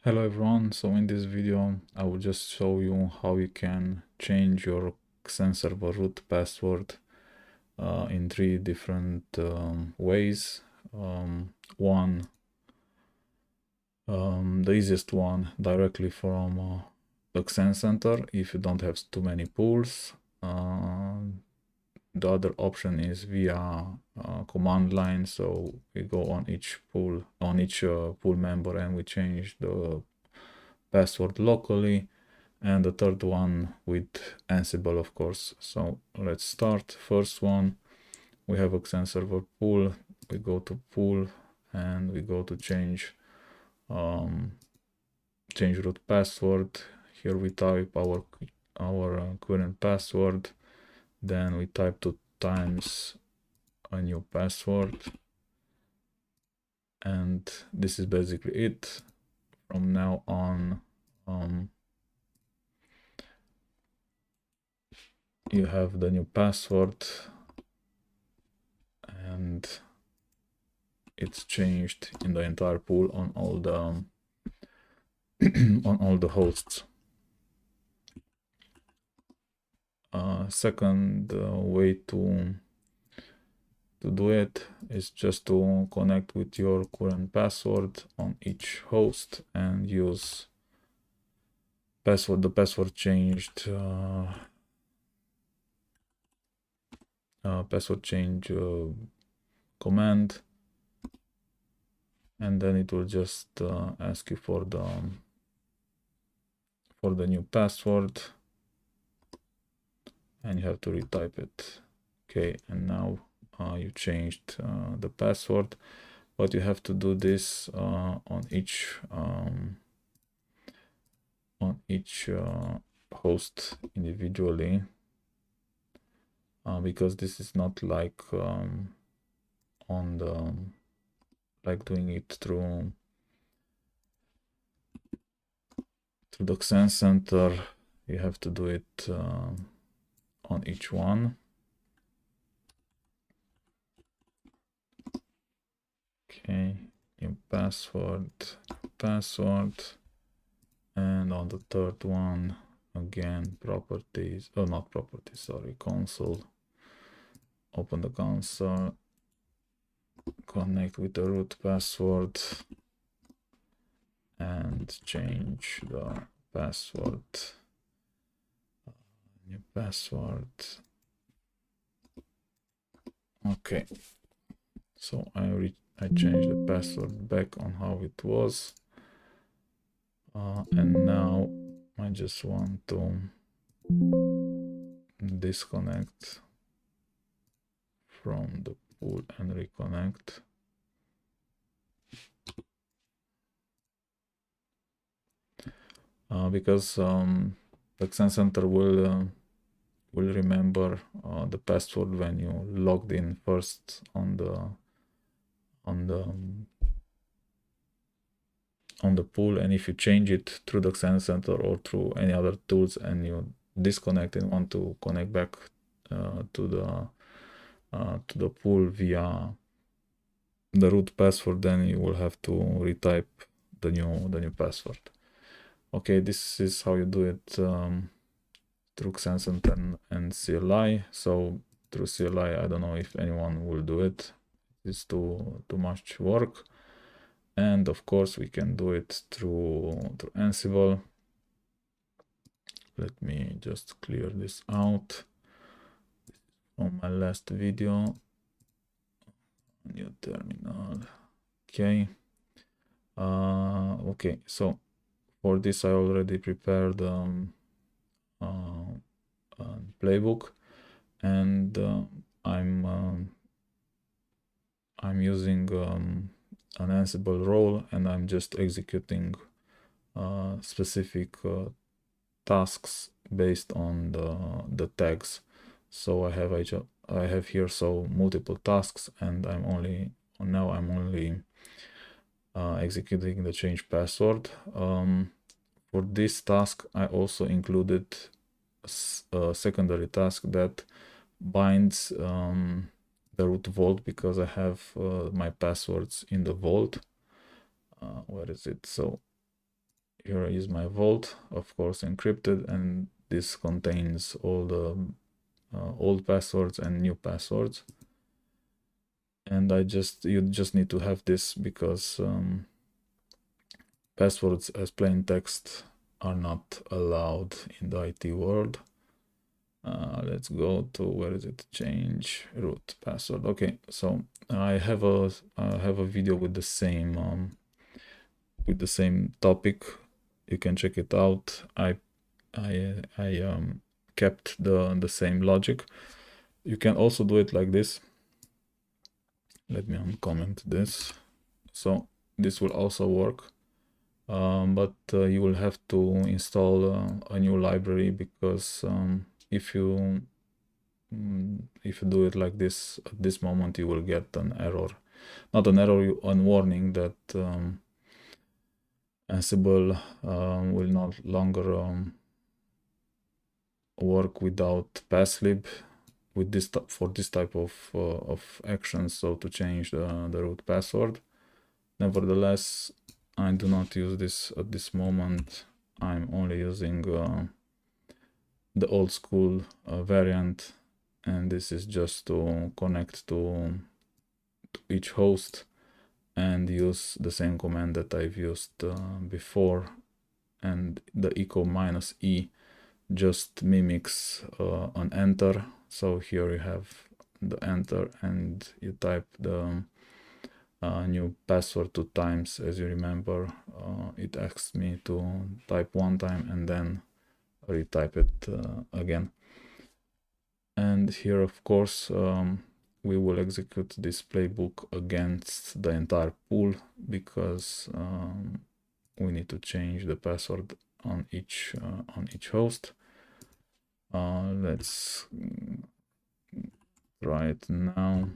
Hello everyone, so in this video I will just show you how you can change your XenServer root password in three different ways. One, the easiest one, directly from the XenCenter if you don't have too many pools. The other option is via command line, so we go on each pool, pool member, and we change the password locally. And the third one with Ansible, of course. So let's start. First one, we have a XenServer pool. We go to pool and we go to change root password. Here we type our current password. Then we type 2 times a new password. And this is basically it. From now on, you have the new password and it's changed in the entire pool on all the on all the hosts. Second way to do it is just to connect with your current password on each host and use the password changed password change command, and then it will just ask you for the new password and you have to retype it. Okay, and now you changed the password, but you have to do this on each host individually, because this is not like like doing it through the XenCenter. You have to do it on each one. Okay, new password, and on the third one again, properties, not properties, sorry, console. Open the console, connect with the root password and change the password. New password. Okay, so I changed the password back on how it was, and now I just want to disconnect from the pool and reconnect. Because the XenCenter will remember the password when you logged in first on the pool, and if you change it through the XenCenter or through any other tools and you disconnect and want to connect back to the pool via the root password, then you will have to retype the new password. Okay, this is how you do it through XenCenter and CLI. So through CLI, I don't know if anyone will do it. It's too much work. And of course, we can do it through Ansible. Let me just clear this out from my last video. New terminal. Okay. Okay, so for this I already prepared playbook, and I'm using an Ansible role, and I'm just executing specific tasks based on the tags. So I have here multiple tasks, and I'm only executing the change password. For this task, I also included a secondary task that binds the root vault, because I have my passwords in the vault. Where is it? So here is my vault, of course encrypted, and this contains all the old passwords and new passwords. And you just need to have this because passwords as plain text are not allowed in the IT world. Let's go to, where is it? Change root password. Okay, so I have a video with the same topic. You can check it out. I kept the same logic. You can also do it like this. Let me uncomment this. So this will also work, but you will have to install a new library, because if you do it like this, at this moment you will get an error. Not an error, a warning that Ansible will no longer work without passlib with this for this type of actions, so to change the root password. Nevertheless, I do not use this at this moment. I'm only using the old school variant, and this is just to connect to each host and use the same command that I've used before. And the echo -e just mimics an enter. So here you have the enter, and you type the new password 2 times. As you remember, it asks me to type 1 time and then retype it again. And here, of course, we will execute this playbook against the entire pool, because we need to change the password on each host. Let's try it now.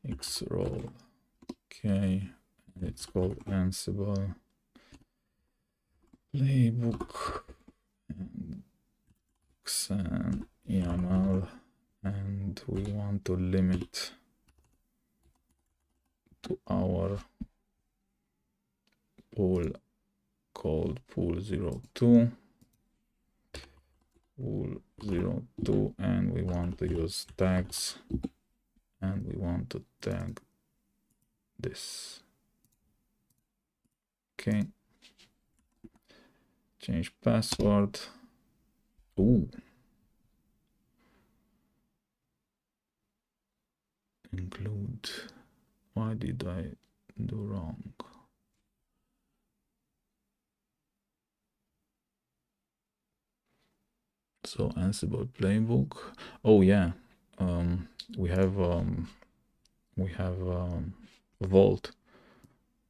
Xroll. Okay, it's called Ansible playbook and XenYAML, and we want to limit to our pool called pool02, and we want to use tags, and we want to tag this. Okay, change password. Ooh, include. Why did I do wrong? So Ansible playbook. Oh yeah, we have vault,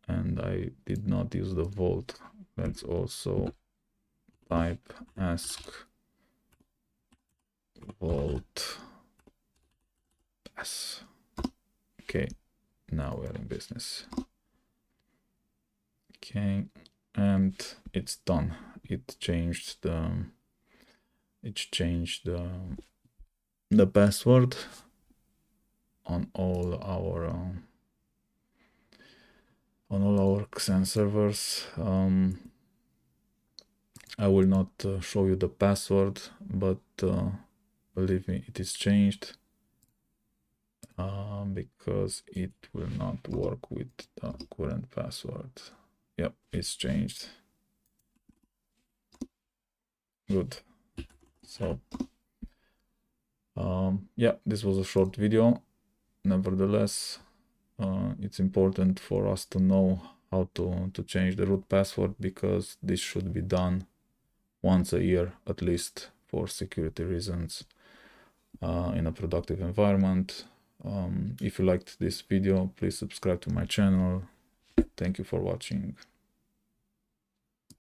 and I did not use the vault. Let's also type ask vault pass. Okay, now we're in business. Okay, and it's done. It changed the password on all our Xen servers. I will not show you the password, but believe me, it is changed, because it will not work with the current password. Yep, it's changed. Good. So yeah, this was a short video. Nevertheless, it's important for us to know how to change the root password, because this should be done once a year at least for security reasons in a productive environment. If you liked this video, please subscribe to my channel. Thank you for watching.